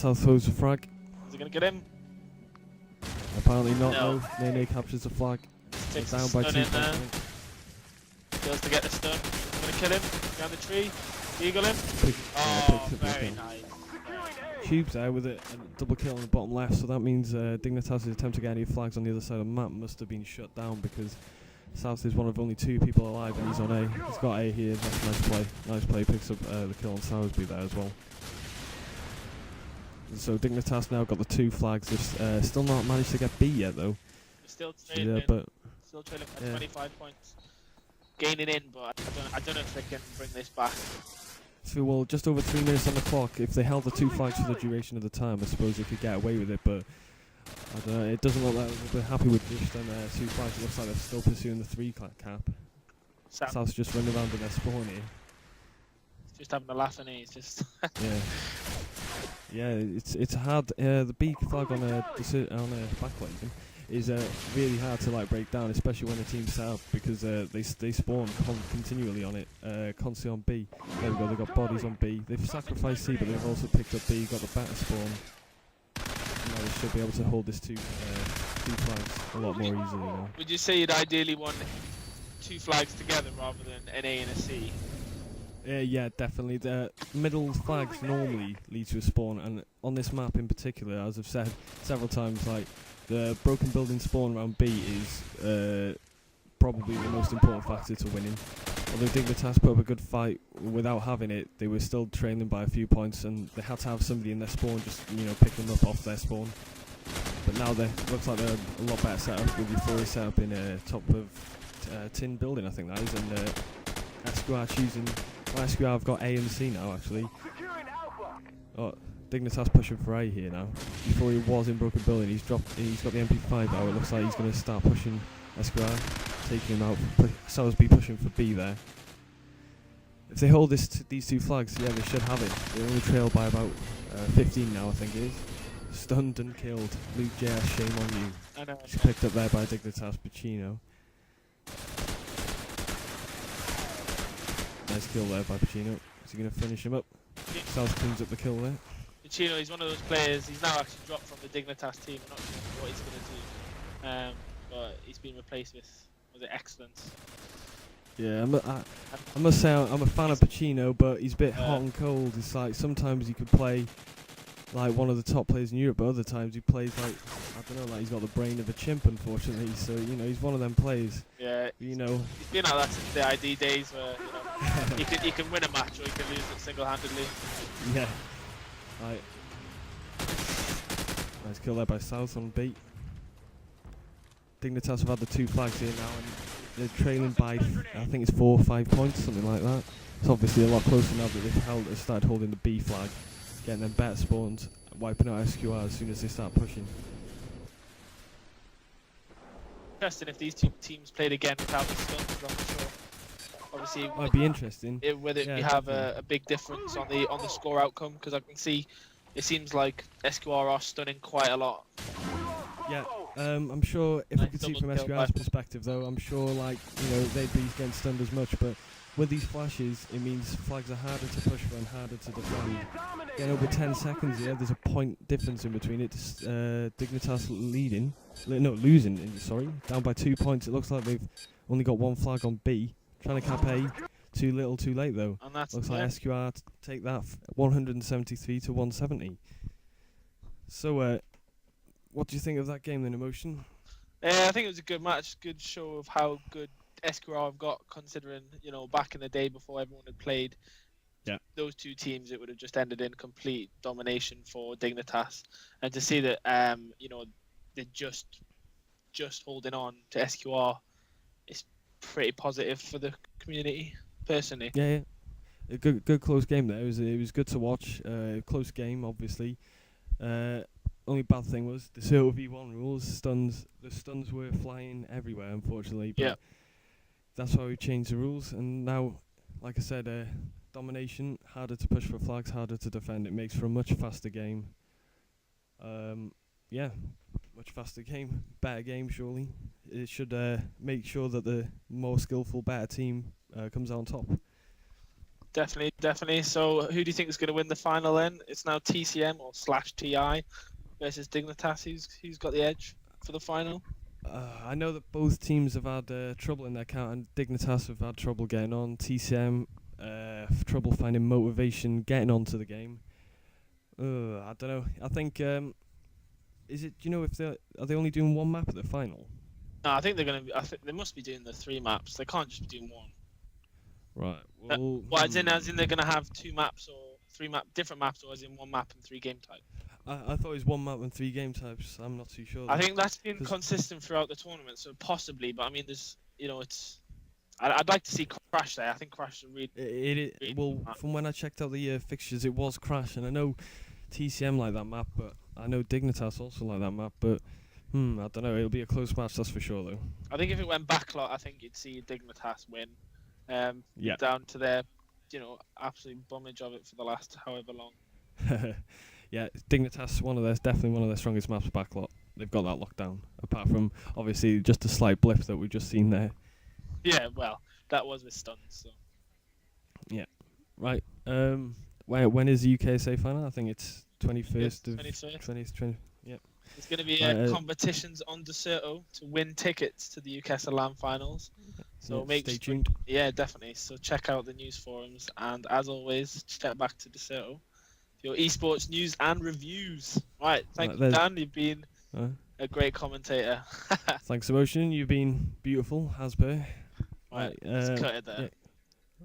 South throws the frag. Is he going to get him? Apparently not, No. though. DaNcaKe captures the flag. Takes They're down the by stun 2 in there. points. Goes to get the stun. Going to kill him. Behind the tree. Eagle him. Pick, Oh, picks up the very kill. nice. Tubes there with a double kill on the bottom left, so that means Dignitas' attempt to get any flags on the other side of the map must have been shut down because South is one of only 2 people alive and he's on A. He's got A here, that's a nice play. Nice play, picks up the kill on Sowersby there as well. So Dignitas now got the 2 flags. They've still not managed to get B yet though. Still trailing, Yeah, but still trailing by 25 points. Gaining in, but I don't know if they can bring this back. so, well, just over 3 minutes on the clock. If they held the 2 flags for the duration of the time, I suppose they could get away with it, but I don't know, it doesn't look like they're happy with just 2 flags. It looks like they're still pursuing the 3 cap. South's just running around in their spawn here. He's just having a laugh and he's just... Yeah, it's hard. The B flag on a backlighting is really hard to break down, especially when a team's set up because they spawn continually on it, constantly on B. There we go. They got bodies on B. They've sacrificed C, but they've also picked up B. Got the batter spawn. Now they should be able to hold this 2 flags a lot more easily now. Would you say you'd ideally want 2 flags together rather than an A and a C? Yeah, definitely. The middle flags normally lead to a spawn, and on this map in particular, as I've said several times, the broken building spawn around B is probably the most important factor to winning. Although Dignitas put up a good fight without having it, they were still trailing by a few points, and they had to have somebody in their spawn just pick them up off their spawn. But now they looks like they're a lot better set up with Euphoria set up in top of tin building, I think that is, and SQR choosing. Well, SQR have got A and C now actually. Oh, Dignitas pushing for A here now. Before he was in broken building, he's got the MP5 out. It looks like he's going to start pushing SQR, taking him out. Sowersby pushing for B there. If they hold these 2 flags, yeah, they should have it. They only trail by about 15 now, I think it is. Stunned and killed. Luke JS, shame on you. I know. He's picked up there by Dignitas Pacino. Nice kill there by Pacino. Is he going to finish him up? South cleans up the kill there. Pacino, he's one of those players, he's now actually dropped from the Dignitas team. I'm not sure what he's going to do. But he's been replaced with Excellence. Yeah, I must say I'm a fan of Pacino, but he's a bit hot and cold. It's like sometimes he could play like one of the top players in Europe, but other times he plays like, I don't know, like he's got the brain of a chimp, unfortunately. So, he's one of them players. Yeah, He's been like that since the ID days where, he can win a match or he can lose it single-handedly. Yeah. Right. Nice kill there by South on B. Dignitas have had the 2 flags here now, and they're trailing by, I think it's 4 or 5 points, something like that. It's obviously a lot closer now that they've started holding the B flag, getting them better spawns, wiping out SQR as soon as they start pushing. Interesting if these 2 teams played again without the stuns, I'm not sure. Obviously, Might be interesting. Whether you have a big difference on the score outcome, because I can see it seems like SQR are stunning quite a lot. Yeah, I'm sure if Nice I could see double from kill SQR's by- perspective though, I'm sure they'd be getting stunned as much, but with these flashes, it means flags are harder to push for and harder to defend. Getting over 10 seconds here, there's a point difference in between it. Dignitas losing, down by 2 points. It looks like they've only got 1 flag on B. Trying to cap A, too little, too late though. And that's Looks like SQR take that 173 to 170. So, what do you think of that game then, Emotion? I think it was a good match, good show of how good SQR have got, considering, back in the day before everyone had played those 2 teams, it would have just ended in complete domination for Dignitas. And to see that, they're just holding on to SQR, it's pretty positive for the community, personally. Yeah. A good close game there. It was good to watch. Close game, obviously. Only bad thing was the V1 rules. The stuns were flying everywhere, unfortunately. But that's why we changed the rules. And now, like I said, domination, harder to push for flags, harder to defend. It makes for a much faster game. Much faster game, better game, surely. It should make sure that the more skillful, better team comes out on top. Definitely. So, who do you think is going to win the final then? It's now TCM or /TI versus Dignitas. Who's got the edge for the final? I know that both teams have had trouble in their count, and Dignitas have had trouble getting on. TCM trouble finding motivation getting onto the game. I don't know. I think is it? Do you know if they only doing one map at the final? No, I think they're going to be. I think they must be doing the 3 maps. They can't just be doing one. Right. Well, as in they're going to have 2 maps or 3 different maps, or as in 1 map and 3 game types. I thought it was 1 map and 3 game types. I'm not too sure. I think that's been consistent throughout the tournament, so possibly. But I mean, there's it's. I'd like to see Crash there. I think Crash is really. From when I checked out the fixtures, it was Crash, and I know TCM like that map, but I know Dignitas also like that map, but. I don't know. It'll be a close match, that's for sure, though. I think if it went backlot, I think you'd see Dignitas win. Down to their, absolute bummage of it for the last however long. Yeah, Dignitas, definitely one of their strongest maps backlot. They've got that locked down. Apart from, obviously, just a slight blip that we've just seen there. Yeah, well, that was with stuns, so. Yeah. Right. When is the UKSA final? I think it's 21st of... 20th. Yep. There's going to be competitions on Decerto to win tickets to the UKSA LAN finals. So stay tuned. Yeah, definitely. So check out the news forums, and as always, check back to Decerto for your esports news and reviews. Right, thank you, Dan. You've been a great commentator. Thanks, Emotion. You've been beautiful, as per. Right, let's cut it there. Yeah.